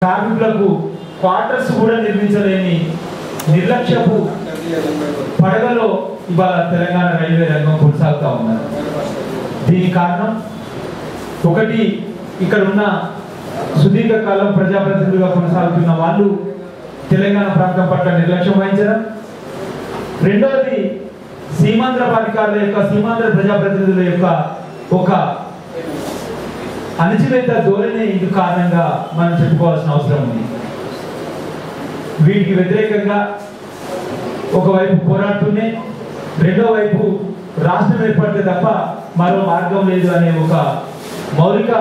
కార్మికులకు క్వార్టర్స్ కూడా నిర్మించలేని నిర్లక్ష్యపు పడగలో ఇవాళ తెలంగాణ రైల్వే రంగం కొనసాగుతూ ఉన్నారు. దీనికి కారణం ఒకటి, ఇక్కడ ఉన్న సుదీర్ఘకాలం ప్రజాప్రతినిధులుగా కొనసాగుతున్న వాళ్ళు తెలంగాణ ప్రాంతం పట్ల నిర్లక్ష్యం వహించడం. రెండవది, సీమాంధ్ర అధికారుల యొక్క సీమాంధ్ర ప్రజాప్రతినిధుల యొక్క ఒక అణచివేత ధోరణి ఇందుకు కారణంగా మనం చెప్పుకోవాల్సిన అవసరం ఉంది. వీటికి వ్యతిరేకంగా ఒకవైపు పోరాడుతూనే రెండో వైపు రాష్ట్రం ఏర్పడితే తప్ప మరో మార్గం లేదు అనే ఒక మౌలిక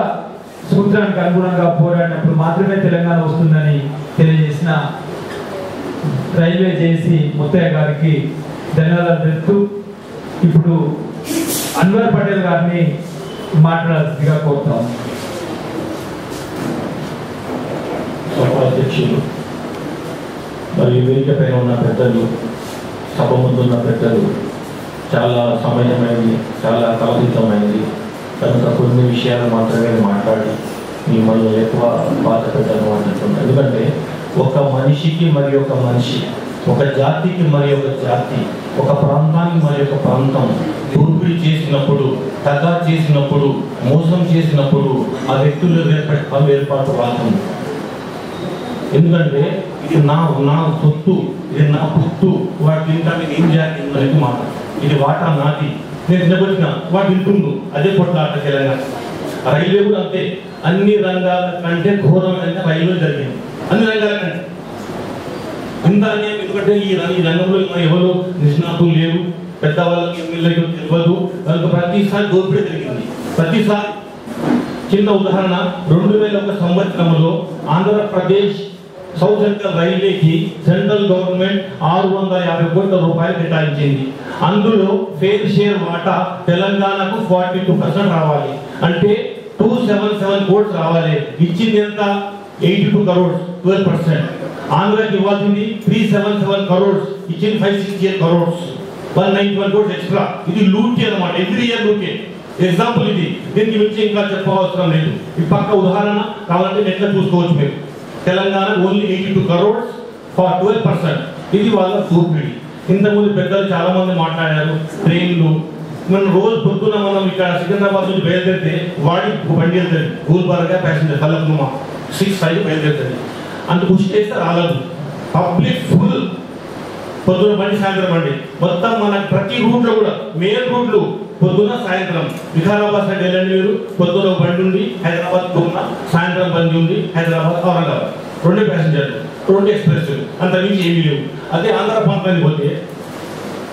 సూత్రానికి అనుగుణంగా పోరాడినప్పుడు మాత్రమే తెలంగాణ వస్తుందని తెలియజేసిన రైల్వే జేసీ ముత్తయ్య గారికి ధన్యవాదాలు తెలుపుతూ ఇప్పుడు అన్వర్ పటేల్ గారిని మాట్లాడాల్సిందిగా కోరుతాం. అధ్యక్షులు మరియు వేదిక పైన ఉన్న పెద్దలు, సభ ముందున్న పెద్దలు, చాలా సమయమైంది, చాలా కలుషితమైంది కనుక కొన్ని విషయాలు మాత్రమే మాట్లాడి మిమ్మల్ని ఎక్కువ బాధ పెట్టను అంటున్నాను. ఎందుకంటే ఒక మనిషికి మరి ఒక మనిషి, ఒక జాతికి మరి ఒక జాతి, ఒక ప్రాంతానికి మరి ఒక ప్రాంతం దోపిడీ చేసినప్పుడు, తగా చేసినప్పుడు, మోసం చేసినప్పుడు ఆ వ్యక్తులు ఏర్పాటు రాకుండా. ఎందుకంటే ఇది నా సొత్తు, ఇది నా పుత్తు, వాటి ఇంకా నేను ఏం చేయాలి అనేది మాట. ఇది వాటా నాది, నేను నిలబెట్టిన వాటి ఇంటుండు, అదే కొట్లాట తెలంగాణ. రైల్వే కూడా అంతే. అన్ని రంగాల కంటే ఘోరమైన రైల్వే జరిగింది, అన్ని రంగాల కంటే. ఇంత ఎందుకంటే ఈ రంగంలో ఎవరు నిష్ణాతులు లేరు, పెద్దవాళ్ళకి ఎమ్మెల్యేలు తెలియదు కనుక ప్రతిసారి దోపిడీ జరిగింది. ప్రతిసారి చిన్న ఉదాహరణ, 2001 సంవత్సరంలో ఆంధ్రప్రదేశ్ సౌత్ సెంట్రల్ రైల్వేకి సెంట్రల్ గవర్నమెంట్ 650 కోట్ల రూపాయలు కేటాయించింది. అందులో ఫెయిర్ షేర్ వాటా తెలంగాణకు 42% రావాలి, అంటే 277 కోట్స్ రావాలి. ఇచ్చింది ఎంత? 82 crores, 12%. ఆంధ్రాకి ఇవ్వాల్సింది 377 crores, ఇచ్చింది 568 crores, 191 crores ఎక్స్ట్రా. ఇది లూటీ అన్నమాట, ఎవ్రీ ఇయర్ లూటీ. ఎగ్జాంపుల్ ఇది, దీనికి మించి ఇంకా చెప్పవసరం లేదు. ఈ పక్క ఉదాహరణ కావాలంటే నెట్లో చూసుకోవచ్చు మీరు. Telangana only 82 crores for 12%. ఇది వాళ్ళ దోపిడీ. ఇంతకుముందు పెద్దలు చాలా మంది మాట్లాడారు. ట్రైన్లు మనం రోజు పొద్దున మనం ఇక్కడ సికింద్రాబాద్ నుంచి బయలుదేరితే వాడి బండి వెళ్తుంది, గూల్బర్గా ప్యాసింజర్ కల్లకుమా 6-5 బయలుదేరుతుంది. అంత కృషి చేస్తే రాలేదు. పబ్లిక్ ఫుల్, పొద్దున బండి సాయంత్రం బండి మొత్తం. మన ప్రతి రూట్లో కూడా మెయిన్ రూట్లు పొద్దున సాయంత్రం. వికారాబాద్ సైడ్ వెళ్ళండి మీరు, పొద్దున బండి ఉంది హైదరాబాద్ పొద్దున, సాయంత్రం బండి ఉంది హైదరాబాద్ ఔరంగాబాద్. 2 ప్యాసింజర్లు, 2 ఎక్స్ప్రెస్, అంత మించి ఏమీ లేవు. అదే ఆంధ్ర ప్రాంతానికి పోతే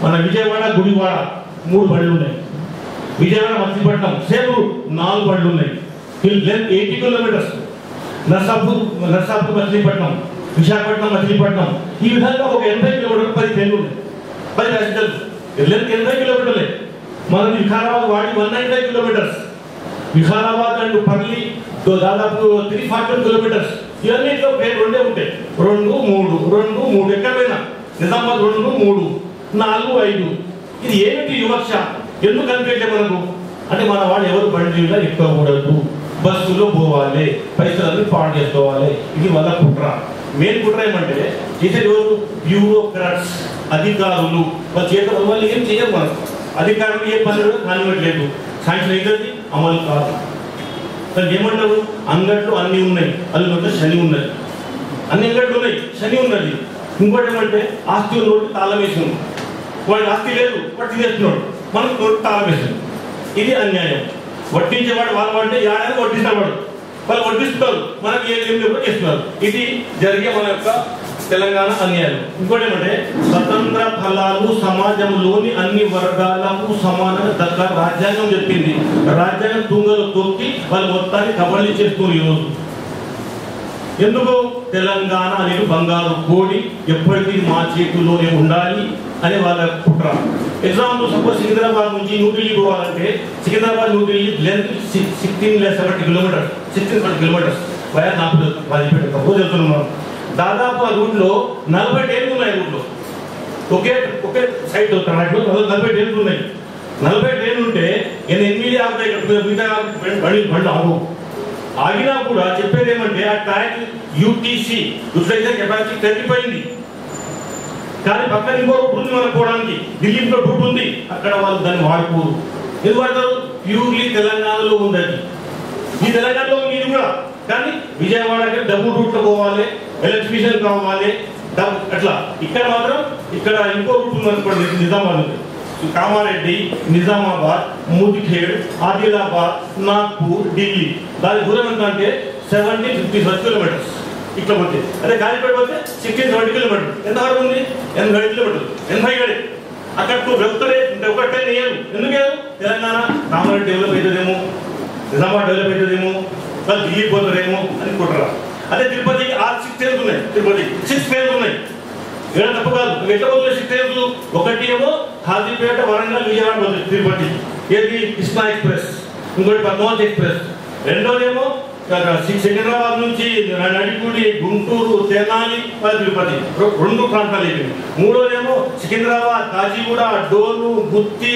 మన విజయవాడ గుడివాడ 3 బండ్లు ఉన్నాయి. విజయవాడ మచిలీపట్నం సేమ్ రూట్ 4 బండ్లు ఉన్నాయి. Length 80 kilometers. నర్సాపూర్ మచిలీపట్నం, విశాఖపట్నం మచిలీపట్నం, ఈ విధంగా ఒక 80 kilometers 10 ట్రైన్లు ఉన్నాయి, 10 ప్యాసింజర్లు. Length 80 kilometers. మనం వికారాబాద్ వాడి 195 kilometers. వికారాబాద్ అండ్ పర్లి దాదాపు 340 kilometers. ఇవన్నిట్లో ట్రైన్ 2 ఉంటాయి, 2, 3 ఎక్కడ పోయినా. నిజామాబాద్ 2, 3, 4, 5. ఇది ఏమిటి వివక్ష? ఎందుకు అనిపించే మనకు? అంటే మన వాళ్ళు ఎవరు బండి మీద ఎక్కకూడదు, బస్సులో పోవాలి, పైసలన్నీ పాడు చేసుకోవాలి. ఇది వాళ్ళ కుట్ర. మెయిన్ కుట్ర ఏమంటే చేసేది ఎవరు? బ్యూరోక్రాట్స్, అధికారులు. వాళ్ళ చేతుల వాళ్ళు ఏం చేయరు. మనకు అధికారులు ఏ పని కూడా కానివ్వట్లేదు. సాయంత్రం అవుతుంది, అమలు కాదు. దానికి ఏమంటారు? అంగట్లు అన్నీ ఉన్నాయి, అందులో శని ఉన్నది. అన్ని అంగట్లు ఉన్నాయి, శని ఉన్నది. ఇంకోటి ఏమంటే ఆస్తి నోటి తాళం వేసింది. వాడికి ఆస్తి లేదు, వాడు తినేస్తున్నాడు, మనకు నోటి తాళం వేసింది. ఇది అన్యాయం. వడ్డించేవాడు వాళ్ళు అంటే యాడని వడ్డిస్తాడు, వాళ్ళు వడ్డిస్తున్నారు, మనకి ఏం కూడా చేస్తున్నారు. ఇది జరిగే మన యొక్క తెలంగాణ అన్యాయం. ఇంకోటి ఏమంటే స్వతంత్ర ఫలాలు సమాజంలోని అన్ని వర్గాలకు సమానంగా దక్కాలి రాజ్యాంగం చెప్పింది. రాజ్యాంగం తుంగలు తొక్కి వాళ్ళు మొత్తాన్ని కబళి చేస్తున్నారు ఈరోజు. ఎందుకు? తెలంగాణ అనేది బంగారు కోడి, ఎప్పటికీ మా చేతుల్లోనే ఉండాలి అని వాళ్ళ కుట్ర. ఎగ్జాంపుల్, సపోజ్ సికింద్రాబాద్ నుంచి న్యూఢిల్లీ పోవాలంటే Secunderabad New Delhi length 1670 kilometers, 1670 kilometers. Via 40 రోజు వెళ్తున్నాం. దాదాపు ఆ రూట్లో 40 ట్రైన్లు ఉన్నాయి. రూట్లో ఒకే సైడ్ 40 ట్రైన్లు ఉన్నాయి. 40 ట్రైన్లు ఉంటే 8 ఆగుతాయి. ఇక్కడ మిగతా బండి ఆగు. ఆగినా కూడా చెప్పేది ఏమంటే ఆ ట్రాక్ యూటీసీ యూటిలైజేషన్ కెపాసిటీ తగ్గిపోయింది. కానీ పక్కన ఇంకో రూట్ ఉంది మనకు పోవడానికి, ఢిల్లీలో రూట్ ఉంది, అక్కడ వాళ్ళు దాన్ని వాడుకోరు. ఎందుకు వాడతారు? ప్యూర్లీ తెలంగాణలో ఉంది అది. ఈ తెలంగాణలో ఉంది ఇది కూడా, కానీ విజయవాడకి డబుల్ రూట్లో పోవాలి, ఎలక్ట్రిఫికేషన్ కావాలి అట్లా. ఇక్కడ మాత్రం ఇక్కడ ఇంకో రూట్ ఉంది అనుకోండి, నిజామాబాద్, కామారెడ్డి, నిజామాబాద్, ముదిఖేడ్, ఆదిలాబాద్, నాగ్పూర్, ఢిల్లీ. దాని దూరం ఎంత అంటే 70-50 కిలోమీటర్స్ ఇట్లా పోతే. అదే గాలిపేట పోతే 60-70 కిలోమీటర్లు. ఎంత వరకు ఉంది? 85 కిలోమీటర్లు. 87 అక్కడ వెళ్తారే ఒకటే వేయరు. ఎందుకు వేయరు? తెలంగాణ కామారెడ్డి డెవలప్ అవుతుందేమో, నిజామాబాద్ డెవలప్ అవుతుందేమో, వాళ్ళు ఢిల్లీ పోతారేమో అని కుట్రా. అదే తిరుపతికి 6 ట్రైన్స్ ఉన్నాయి, తిరుపతి 6 ట్రైన్స్ ఉన్నాయి. ఏడా తప్పు కాదు. ఎట్లా పోతుంది 6 ట్రైన్స్? ఒకటి ఏమో హాజీపేట, వరంగల్, విజయవాడ పోతుంది తిరుపతి, ఏది కృష్ణా ఎక్స్ప్రెస్, ఇంకోటి పద్మావతి ఎక్స్ప్రెస్. రెండోదేమో సికింద్రాబాద్ నుంచి నడిపూడి, గుంటూరు, తెనాలి, తిరుపతి, 2 ప్రాంతాలు అయిపోయింది. మూడోదేమో సికింద్రాబాద్, కాజీగూడ, డోలు, గుత్తి,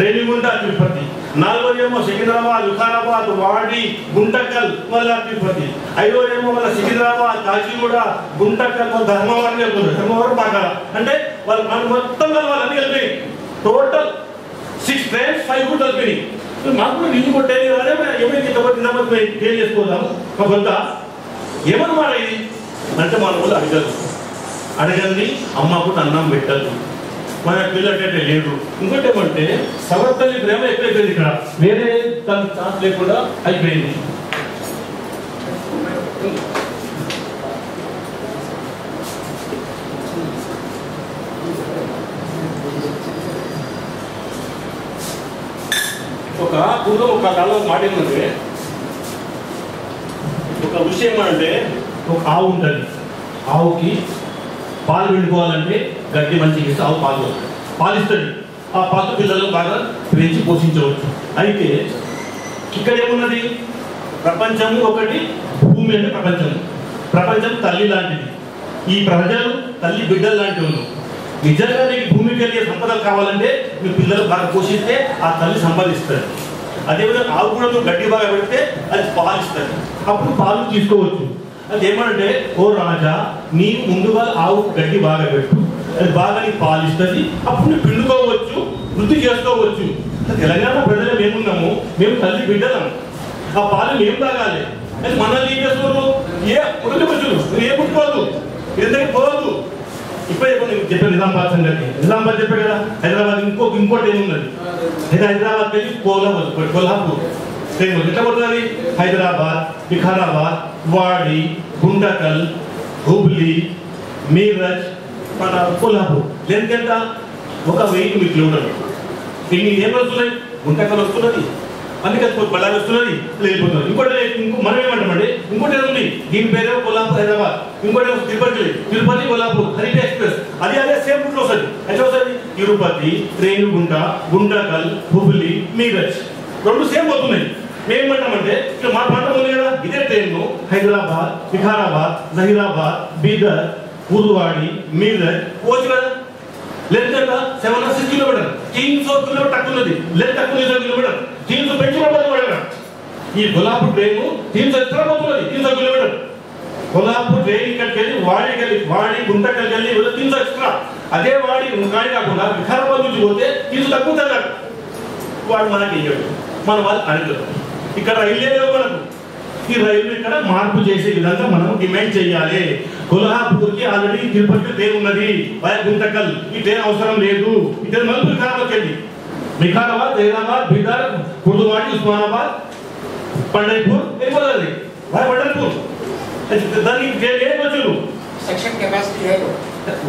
రేణిగుంట, తిరుపతి. నాలుగోదేమో సికింద్రాబాద్, వికారాబాద్, వాడి, గుంటకల్, మళ్ళా తిరుపతి. ఐదోదేమో మళ్ళీ సికింద్రాబాద్, కాజీగూడ, గుంటకల్, ధర్మవరం వెళ్తుంది. ధర్మవరం బాగా అంటే వాళ్ళు మొత్తం వాళ్ళన్నీ వెళ్ళిపోయి టోటల్ 6 ట్రైన్స్ 5 రూట్ వెళ్ళిపోయి. మాకు కూడా నీళ్ళు కొట్టేది ఏమైంది ఇంతమంది క్లియర్ చేసుకోదాము మా కొంత ఏమన్నమాట ఇది అంటే మన వాళ్ళు అడగదు. అడగండి అమ్మకు అన్నం పెట్టదు, మన పిల్లటంటే లేదు. ఇంకోటి ఏమంటే సవర్తల్లి ప్రేమ ఎక్కువైపోయింది. ఇక్కడ వేరే తనకు ఛాన్స్ లేకుండా అయిపోయింది. ఒక కాలం మాట ఏమంటే, ఒక విషయం అంటే ఒక ఆవు ఉంటుంది, ఆవుకి పాలు పిండుకోవాలంటే గడ్డి మంచిగా ఇస్తే ఆవు పాలిస్తుంది. ఆ పాలు పిల్లలు బాగా పెంచి పోషించవచ్చు. అయితే ఇక్కడ ఏమున్నది? ప్రపంచము ఒకటి, భూమి అంటే ప్రపంచం తల్లి లాంటిది. ఈ ప్రజలు తల్లి బిడ్డలు లాంటి వాళ్ళు. నిజంగా నీకు భూమికి వెళ్ళే సంపదలు కావాలంటే మీ పిల్లలు బాగా పోషిస్తే ఆ తల్లి సంపాదిస్తుంది. అదేవిధంగా ఆవు కూడా నువ్వు గడ్డి బాగా పెడితే అది పాలిస్తుంది, అప్పుడు పాలు తీసుకోవచ్చు. అది ఏమంటే, ఓ రాజా నీవు ముందుగా ఆవు గడ్డి బాగా పెట్టు, అది బాగా నీకు పాలిస్తుంది, అప్పుడు నువ్వు పిండుకోవచ్చు, వృద్ధి చేసుకోవచ్చు. తెలంగాణ ప్రజలు మేమున్నాము, మేము తల్లి బిడ్డలము, ఆ పాలు మేము తాగాలి. అది మనల్ని ఏం చేస్తున్నారు? ఏ పుట్టుకొచ్చు, నువ్వు ఏ పుట్టుకోవద్దు, ఎందుకు పోవద్దు. ఇప్పుడే చెప్పే నిజామాబాద్ సంగతి, నిజామాబాద్ చెప్పే కదా. హైదరాబాద్ ఇంకోటి ఏమున్నది? హైదరాబాద్ వెళ్ళి కోల్హాపూర్ ట్రైన్ ఎట్లా పడుతుంది? హైదరాబాద్, వికారాబాద్, వాడి, గుంటకల్, హుబ్లీ, మీరజ్, మన కోల్హాపూర్. లెంత్ ఎంత? 1000 కిలోమీటర్లు. ఇన్ని ఏం వస్తున్నాయి? గుంటకల్ వస్తున్నది, అందుకని బళ్ళారి వస్తున్నది, వెళ్ళిపోతున్నది. ఇంకోటి మనం ఏమంటామండి, ఇంకోటి ఏముంది? దీని పేరే కోల్హాపూర్ హైదరాబాద్, ఇంకోటి తిరుపతి కోల్హాపూర్ హరిటే ఎక్స్ప్రెస్. అదే సేమ్ రూట్లో వస్తుంది. ఎట్లా వస్తుంది? తిరుపతి, రేణిగుంట, గుంటకల్, హుబ్లీ, మీరజ్ 2 సేమ్ పోతున్నాయి. మేమేమంటామంటే ఇట్లా మా ప్రాంతం ఉంది కదా, ఇదే ట్రైన్ హైదరాబాద్, వికారాబాద్, జహీరాబాద్, బీదర్, ఉర్వాడి, మీరజ్ పోవచ్చు కదా. లెంత్ ఎంత? 706 కిలోమీటర్. 300 కిలోమీటర్ తక్కువ ఉన్నది. లెంత్ తక్కువ 300 కిలోమీటర్. 300 పెంచుకోవాలి. ఈ కొల్హాపూర్ ట్రైన్ 300 ఎక్స్ట్రా పోతున్నది, 300 కిలోమీటర్. కొల్హాపూర్ ట్రైన్ ఇక్కడికి వెళ్ళి వాడి గుంటకల్కి వెళ్ళి 300 ఎక్స్ట్రా. అదే వాడి కానీ కాకుండా వికారాబాద్ నుంచి పోతే 300 తక్కువ తగ్గాడు. వాడు మనకి ఇయ్యడు, మన వాళ్ళు అడగరు. ఇక్కడ రైల్వే లేవు మనకు. ఈ రైలు ఇక్కడ మార్పు చేసే విధంగా మనం డిమాండ్ చేయాలి. కొల్హాపూర్కి ఆల్రెడీ తిరుపతి ట్రైన్ ఉన్నది, గుంటకల్. ఈ ట్రైన్ అవసరం లేదు. ఈ ట్రైన్ మళ్ళీ వికారాబాద్కి వెళ్ళి వికారాబాద్, జైరాబాద్, బీదర్, కుర్దువాడి, ఉస్మానాబాద్, పండర్పూర్ వెళ్ళిపోతుంది. పండర్పూర్ दानी ये बच्चों सेक्शन कैपेसिटी है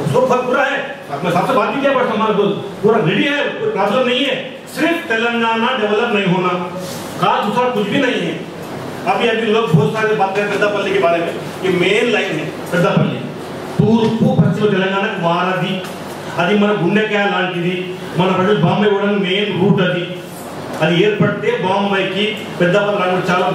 उसको पूरा है। मैं सबसे बात क्या पढ़ता हमारा तो पूरा रेडी है, कोई प्रॉब्लम नहीं है। सिर्फ तेलंगाना डेवलप नहीं होना का दूसरा कुछ भी नहीं है। अभी लोग बहुत सारे बात करें पेद्दापल्ली के बारे में। ये मेन लाइन है पेद्दापल्ली, तूर्पु पश्चिम तेलंगाना वारधि అది మన గుండెకాయ లాంటిది. మన ప్రజలు బాంబే కూడా మెయిన్ రూట్ అది. అది ఏర్పడితే బాంబేకి పెద్దపల్లి రావడం చాలా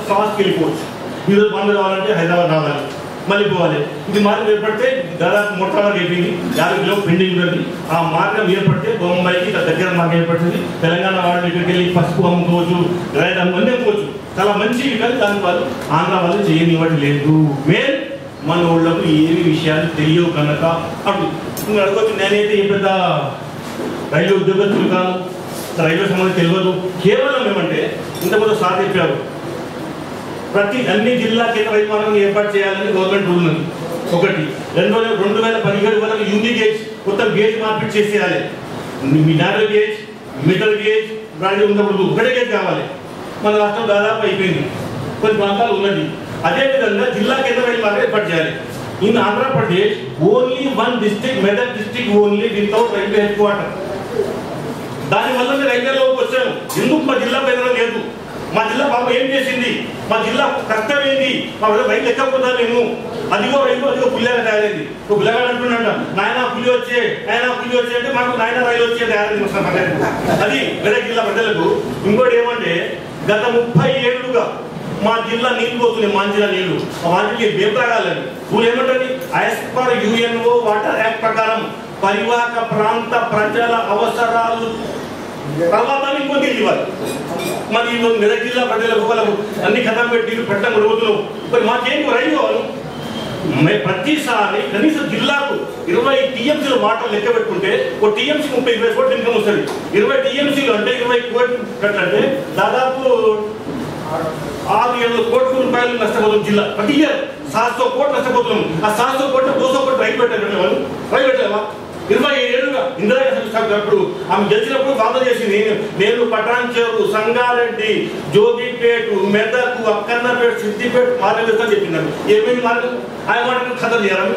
ఫాస్ట్కి వెళ్ళిపోవచ్చు. ఈరోజు బాంబే రావాలంటే హైదరాబాద్ రావాలి, మళ్ళీ పోవాలి. ఇది మార్గం ఏర్పడితే దాదాపు మొట్టమొదటి అయిపోయింది, 50 కిలో పెండింగ్ ఉన్నది. ఆ మార్గం ఏర్పడితే బొంబాయికి దగ్గర మార్గం ఏర్పడుతుంది. తెలంగాణ వాళ్ళు ఇక్కడికి వెళ్ళి పసుపు అమ్ముకోవచ్చు, రైడ్ అన్నీ అమ్ముకోవచ్చు, చాలా మంచి. కానీ దాని వాళ్ళు ఆంధ్ర వాళ్ళు చేయనివ్వడం లేదు. మెయిన్ మన ఊళ్ళకు ఏమి విషయాలు తెలియవు కనుక అప్పుడు నువ్వు అడగవచ్చు, నేనైతే ఏ పెద్ద రైల్వే ఉద్యోగస్తులు కాదు, రైల్వే సంబంధం తెలియదు. కేవలం ఏమంటే ఇంతకుముందు సార్ చెప్పారు, అన్ని జిల్లా కేంద్ర రైలు మార్గాలను ఏర్పాటు చేయాలని గవర్నమెంట్ రూల్ ఉంది. ఒకటి 2017 వరకు యూని గేజ్ మొత్తం గేజ్ మార్పిడి చేసేయాలి. Narrow gauge, middle gauge, brand ఉన్నప్పుడు ఒకటే గేజ్ కావాలి. మన రాష్ట్రం దాదాపు అయిపోయింది, కొన్ని ప్రాంతాలు ఉన్నది. అదేవిధంగా జిల్లా కేంద్ర రైలు మార్గం ఏర్పాటు చేయాలి. In Andhra Pradesh only 1 district, Medak district only without railway head quarter. దానివల్ల రైల్వేలోకి వచ్చాను. ఎందుకు మా జిల్లా కేంద్రం లేదు? మా జిల్లా బాబు ఏం చేసింది? మా జిల్లా కష్టం ఏంది? మా రైలు ఎక్కకపోతా మేము అదిగో పులిగా తయారైంది. పులిగా అంటున్నాడు, నాయన పులి వచ్చే అంటే మాకు నాయన రైలు వచ్చే తయారైంది. అది మెదక్ జిల్లా ప్రజలకు. ఇంకోటి ఏమంటే గత 30 ఏళ్లుగా మా జిల్లా నీళ్లు పోతున్నాయి, మాంజిలా నీళ్లు. ఆ వాటికి ఏం తాగాలని రూల్ ఏమంటుంది? As per UNO water act ప్రకారం పరివాహక ప్రాంత ప్రజల అవసరాలు తర్వాత ఇంకో నీళ్ళు ఇవ్వాలి. మరి మెదక్ జిల్లా ప్రజలకు వాళ్ళకు అన్ని కథం పెట్టి పెట్టడం రోజులు మరి మాకేం రైలు కావాలి? ప్రతిసారి కనీసం జిల్లాకు 20 TMCల వాటర్ లెక్క పెట్టుకుంటే ఒక TMC 30-20 కోట్ల ఇన్కమ్ వస్తుంది. 20 TMCలు అంటే 20 కోట్లు అంటే దాదాపు 6-7 కోట్ల రూపాయలు నష్టపోతుంది జిల్లా. ప్రతి ఇయర్ 700 కోట్లు నష్టపోతున్నాం. ఆ 700 కోట్ల 200 కోట్లు రైలు పెట్టలేవా? 20 ఏళ్ళుగా ఇందిరాగాంధీ అప్పుడు ఆమె గెలిచినప్పుడు వాదన చేసింది, నేను పటాన్చెరు, సంగారెడ్డి, జోగిపేట, మెదక్, అక్కన్నపేట, సిద్దిపేట మార్గం వేస్తా చెప్పింది. ఏమైంది మార్గం? ఆయన మార్గం కథ చేయాలి.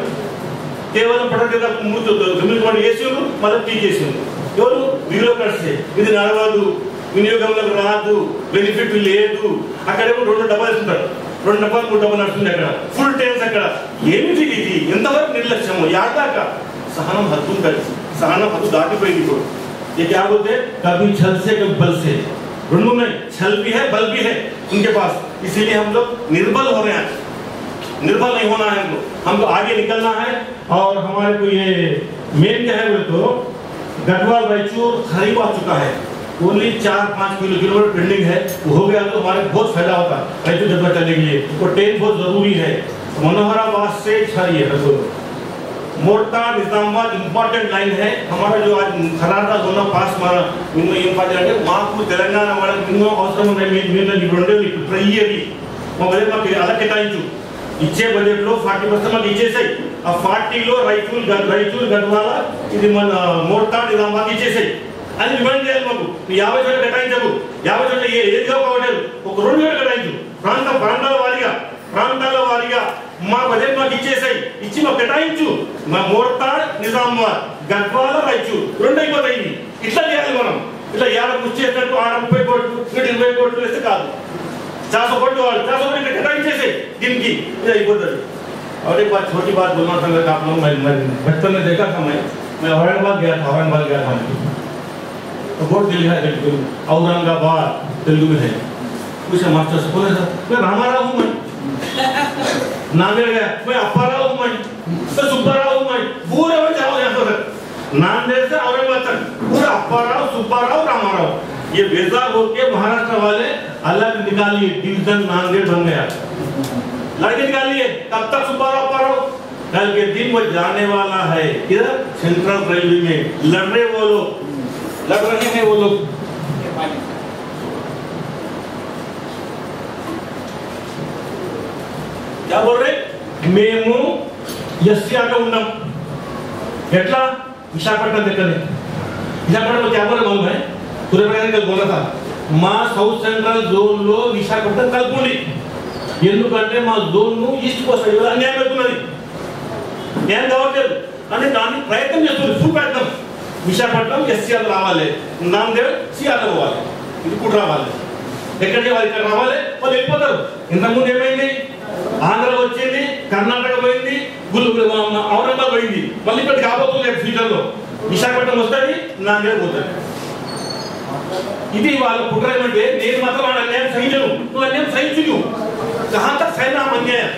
కేవలం పటాన్చెరు 9 కోట్లు వేసిండు, మళ్ళీ తీసేసిండు. ఎవరు? బ్యూరోక్రట్సే. ఇది నడవదు, వినియోగంలోకి రాదు, బెనిఫిట్ లేదు. అక్కడేమో 2 డబ్బాలు ఇస్తుంటారు, 2 డబ్బాలు 3 డబ్బాలు నడుస్తుంది. అక్కడ ఫుల్ టైమ్స్. అక్కడ ఏమిటి ఇది? ఎంతవరకు నిర్లక్ష్యము? యాదాకా సహనం హద్దు ఉంటుంది. సహనం హద్దు దాటిపోయింది. ఇప్పుడు ये क्या बोलते हैं? कभी छल से कभी बल से. दोनों में छल भी है, बल भी है उनके पास. इसीलिए हम लोग निर्बल हो रहे हैं. निर्बल नहीं होना है हमको आगे निकलना है. और हमारे को ये मेन क्या है बोले तो गढ़वाल रायचूर खरीफ आ चुका है. ओनली 4-5 किलोमीटर पेंडिंग है. वो हो गया तो हमारे बहुत फायदा होता है रायचूर जगह चलने के लिए. और ट्रेन बहुत जरूरी है. मनोहराबाद से छाइए मोटा निजामाबाद इंपॉर्टेंट लाइन है. हमारा जो आज खराटा जोना पास मारा इन्नो इंपॉर्टेंट है. మాకు తెలంగాణ వాళ్ళకి ఎన్నో అవసరం ఉన్నాయి. మీరు ఇయర్లీ మా బడ్జెట్ మాకు అలా కేటాయించు. ఇచ్చే బడ్జెట్లో 40% మాకు ఇచ్చేసాయి. ఆ 40లో రైతులు గద్వాల ఇది మన మోటా నిజామాబాద్ ఇచ్చేసాయి అని డిమాండ్ చేయాలి. మాకు 50 చోట్ల కేటాయించకు. 50 చోట్ల ఏదిగా కావట్లేదు. ఒక 2 చోట్ల కేటాయించు. ప్రాంతాల వారీగా మా బడ్జెట్ మాకు ఇచ్చేసాయి. ఇచ్చి మాకు కేటాయించు. మా మోర్తాడ్, నిజామాబాద్, గద్వాల, రాయచూర్ 2 అయిపోతాయి. ఇట్లా చేయాలి మనం. ఇట్లా 50 కృషి చేసినట్టు 30 కోట్లు 20 కోట్లు వేస్తే కాదు. 400 కోట్లు వాళ్ళు 400 కోట్లు కేటాయించేసాయి. దీనికి ఇది అయిపోతుంది. और एक बात छोटी बात बोलना चाहूँगा आप लोग. मैं बचपन में देखा था, मैं औरंगाबाद गया था. तो बहुत दिल है औरंगाबाद तेलुगु में है. पूछा मास्टर से, बोले सर मैं रामाराव हूँ, मैं नांदेड़ गया, मैं अप्पाराव हूँ, मैं सुब्बाराव हूँ. मैं पूरे में जाओ यहाँ तक नांदेड़ से औरंगाबाद तक पूरा अप्पाराव, सुब्बाराव, रामाराव. ये वेजा होके महाराष्ट्र वाले अलग निकालिए. डिवीजन नांदेड़ बन गया. लड़के निकालिए. तब तक सुब्बाराव, अप्पाराव. कल के दिन वो जाने वाला है इधर सेंट्रल रेलवे में. लड़ रहे हैं वो लोग. क्या बोल रहे? మేము ఎస్సీఆర్లో ఉన్నాం. ఎట్లా? విశాఖపట్నం దగ్గరనే. విశాఖపట్నం क्या बोले मालूम है? सूर्यप्रकाश कल बोला था మా సౌత్ సెంట్రల్ జోన్ లో విశాఖపట్నం కలుపుకోండి. ఎందుకంటే మా జోన్ ను ఈస్ట్ కోస్ట్ హైవే అన్యాయం అవుతున్నది. న్యాయం కావట్లేదు అని దాన్ని ప్రయత్నం చేస్తుంది. ఫుల్ ప్రయత్నం. విశాఖపట్నం ఎస్సీఆర్ రావాలి, నాందేడ్ సిఆర్ పోవాలి. ఇది కూడా రావాలి. ఎక్కడికి వాళ్ళు ఇక్కడ రావాలి, వాళ్ళు వెళ్ళిపోతారు. ఇంతకుముందు ఏమైంది? ఆంధ్ర వచ్చింది, కర్ణాటక పోయింది, ఔరంగాబాద్ పోయింది. మళ్ళీ ఇక్కడికి రాబోతుంది ఫ్యూచర్ లో. విశాఖపట్నం వస్తుంది, నాందేడ్ పోతుంది. ఇది వాళ్ళ కుట్ర. ఏమంటే నేను మాత్రం అన్యాయం సహించను, నువ్వు అన్యాయం సహించు. కహా తక్ సైనా అన్యాయం